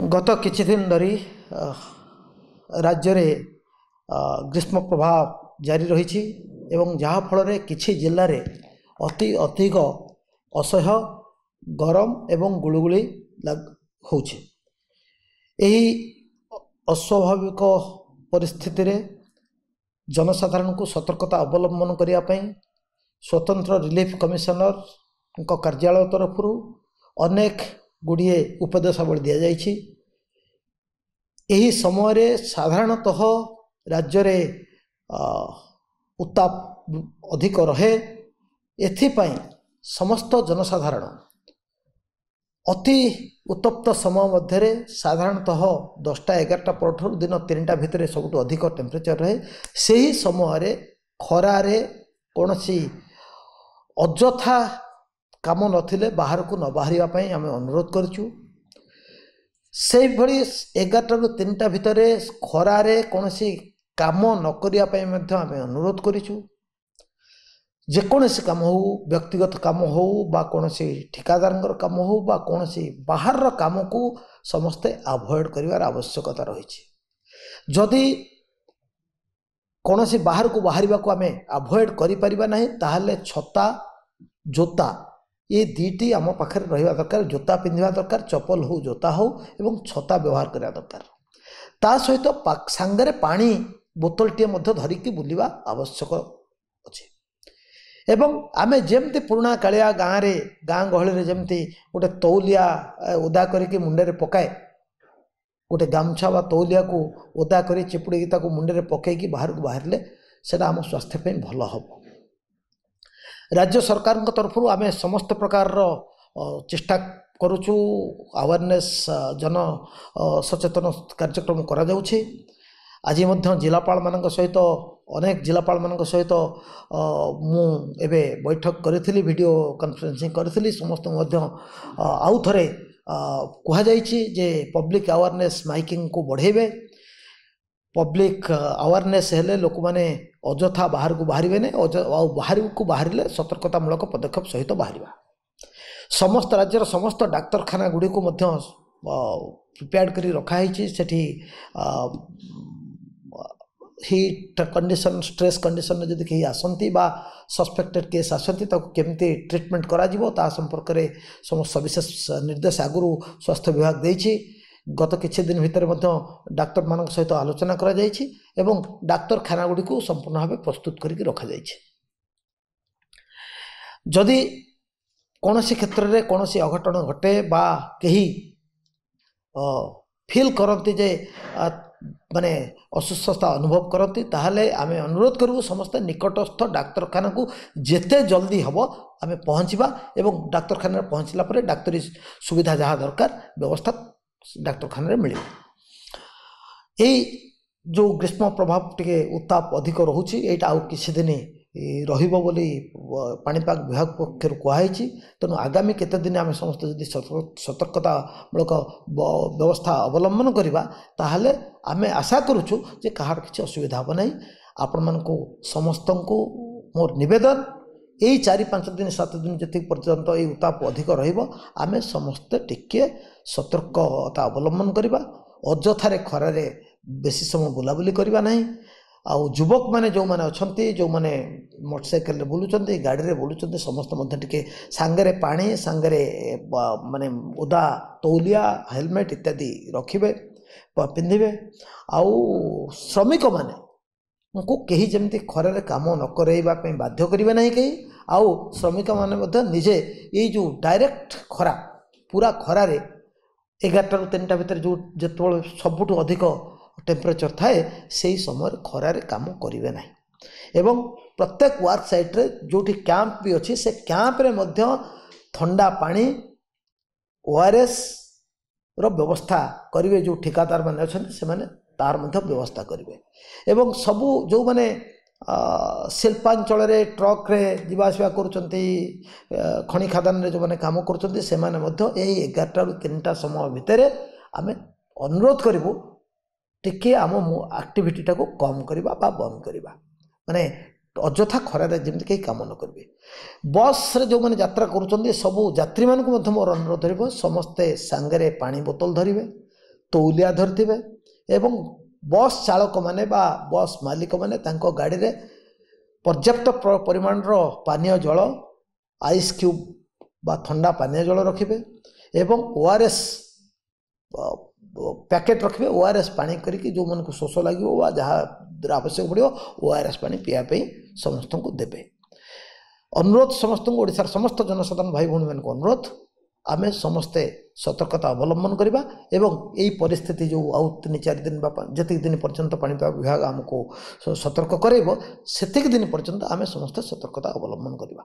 गत किछि दिन धरी राज्य रे ग्रीष्म प्रभाव जारी रही एवं जहाँ फल किछि जिल्ला रे अति अधिक असह्य गरम एवं गुलुगुली होउछि। एही अस्वाभाविक परिस्थिति रे जनसाधारण को सतर्कता अवलंबन करिया पई स्वतंत्र रिलीफ कमिशनर कार्यालय तरफ अनेक गुड़िए उपदेशावली दि जाइछि। एही समय रे साधारणतः राज्य रे उत्ताप अधिक रहे। एथिपाई समस्त जनसाधारण अति उत्तप्त समय मध्य साधारणतः 10टा-11टा पर दिन 3टा भितर सबुठ अधिक टेम्परेचर रहे। सही समय खरारे कौनसी अजथा काम नथिले बाहर को न बाहरिया आम अनुरोध करूँ। से भली 11टा ରୁ 3टा भितर खरारे कौनसी काम न करिया आम अनुरोध करूँ। जेकोसी काम हो, व्यक्तिगत काम हो बा कौनसी ठिकादार काम हो बा कौनसी बाहर काम को समस्ते अवॉइड करिवार आवश्यकता रही। जदि कौनसी बाहर को बाहरिबा को आम अवॉइड करि परिबा नहीं ताहले छता जोता ये दुईटी आम पाखे रहा दरकार। जोता पिंधा दरकार, चप्पल हो जोता हो एवं छता व्यवहार करा दरकार। ता सहित सांगरे पानी बोतलटे धरिकी बुलवा आवश्यक अच्छे। एवं आमे जेमती पुराणा कालिया गाँव रे गाँ गहली जमती गोटे तौलिया ओदा करके मुंडे पकाए, गोटे गामछा बा तौलिया को ओदा कर चिपुड़ी मुंडे पकईकी बाहर को बाहर से आम स्वास्थ्य भल हम। राज्य सरकार तरफ आम समस्त प्रकार चेष्टा करुचु अवेयरनेस जन सचेतन कार्यक्रम करा जाउछि। आज जिलापाल मान सहित अनेक जिलापाल मान सहित मु एबे बैठक करी वीडियो कॉन्फ्रेंसिंग करी समस्त आउ थरे कहा जे पब्लिक अवेयरनेस माइकिंग को बढ़ेबे। पब्लिक अवेयरनेस हेले लोक माने अजथा बाहर को बाहर ने बाहर को बाहर सतर्कतामूलक पदक्षेप सहित बाहर। समस्त राज्यर समस्त डाक्तरखाना गुड़ी को प्रिपेयर करी रखाई। सेठी हीट कंडीशन स्ट्रेस कंडीशन जदि कहीं आसती बा सस्पेक्टेड केस आसती केमती ट्रीटमेंट करा जिवो ता संपर्क में समस्त सविशेष निर्देश आगु स्वास्थ्य विभाग देछि। गत किछि दिन भितर डाक्तर मान सहित आलोचना करा जाइछि एवं डाक्तरखाना गुड़ी को संपूर्ण भाव प्रस्तुत करके रखा जाइछि। जदि कौनसी क्षेत्र में कौनसी अघटन घटे बा कहीं फील करती जे माने असुस्थता अनुभव करती ताहले आमे अनुरोध करूँ समस्त निकटस्थ डाक्तरखाना को जेते जल्दी हम आमे पहुँचवा एवं डाक्तरखाना पहुँचला पर डाक्तरी सुविधा जहाँ दरकार व्यवस्था डाक्तरखाना मिले। यही जो ग्रीष्म प्रभाव टिके उत्ताप अधिक रोचे यहाँ आउ किछि दिन रहिबो बोली पाणीपाग विभाग पक्षर कहुई। तेणु आगामी केते दिन आम समस्त जदि सतर्कतामूलक व्यवस्था अवलंबन करवा ताहले आमे आशा करुचु जे कहार किछि असुविधा हम नहीं। आपण मानकु समस्त को मोर निवेदन यही 4-5 दिन 7 दिन जी पर्यंत ये उत्ताप अधिक रमें समस्ते टिके सतर्कता अवलंबन करवा। अजथारे खरारे बेसी समय बुलाबुली करवा नहीं। आउ युवक मैंने जो मैंने अच्छा जो मैंने मोटरसाइकेल बुलूँ गाड़ी में बुलूँ समस्त टिके सांगरे पानी सांगरे माने ओदा तौलिया हेलमेट इत्यादि रखिबे पिंधिबे। आउ श्रमिक माने उनको कहीं जमती खरारे काम न करवा बाध्य करेंगे ना कहीं। आउ श्रमिक माने निजे ये जो डायरेक्ट खरा पूरा खरारे 11टा ରୁ 3ଟା भितर जो जो सबुठ अधिक टेम्परेचर थाए से समय खरारे काम करेंगे ना। एवं प्रत्येक वर्क साइट रे जोठी कैंप भी अच्छी से कैंप रे मध्य ठंडा पानी ओआरएस रो व्यवस्था करेंगे। जो ठिकादार माने अच्छे से माने तार मध्य व्यवस्था करेंगे। एवं सबू जो माने शिल्पांचल रे ट्रक रे जीवा आसवा करुचंती खनि खादान रे जो माने काम करुचंती से माने मध्य यही 11टा ରୁ 3ଟା समय भितर आमे अनुरोध करिवो टिके आम एक्टिविटी को कम करवा बा बंद करवा माने अजथा खरारे जमी कहीं काम न करेंगे। बस रे जो मैंने यात्रा करुँच सबू यात्री मानक मोर अनुरोध रही समस्ते सांगरे पानी बोतल धरवे तौलिया धरिथिबे एवं बस चालक माने बा बस मालिक माने तांको गाड़ी रे पर्याप्त परिमाण पानीय जल आइस क्यूब बा ठंडा पानीय जल रखिबे एवं ओआरएस पैकेट रखिबे ओआरएस पानी करिकी जो मन को शोष लगे वा जहाँ आवश्यक पड़ो ओआरएस पानी पीवाई समस्त को देवे। अनुरोध समस्त ओडिशार समस्त जनसाधारण भाई भौणी मान अनुरोध आमे समस्ते सतर्कता अवलंबन करवा एवं यही परिस्थिति जो आउ 3-4 दिन जी दिन पर्यंत पाणीपाग विभाग आमको सतर्क करेब से दिन पर्यंत आमे समस्ते सतर्कता अवलंबन करवा।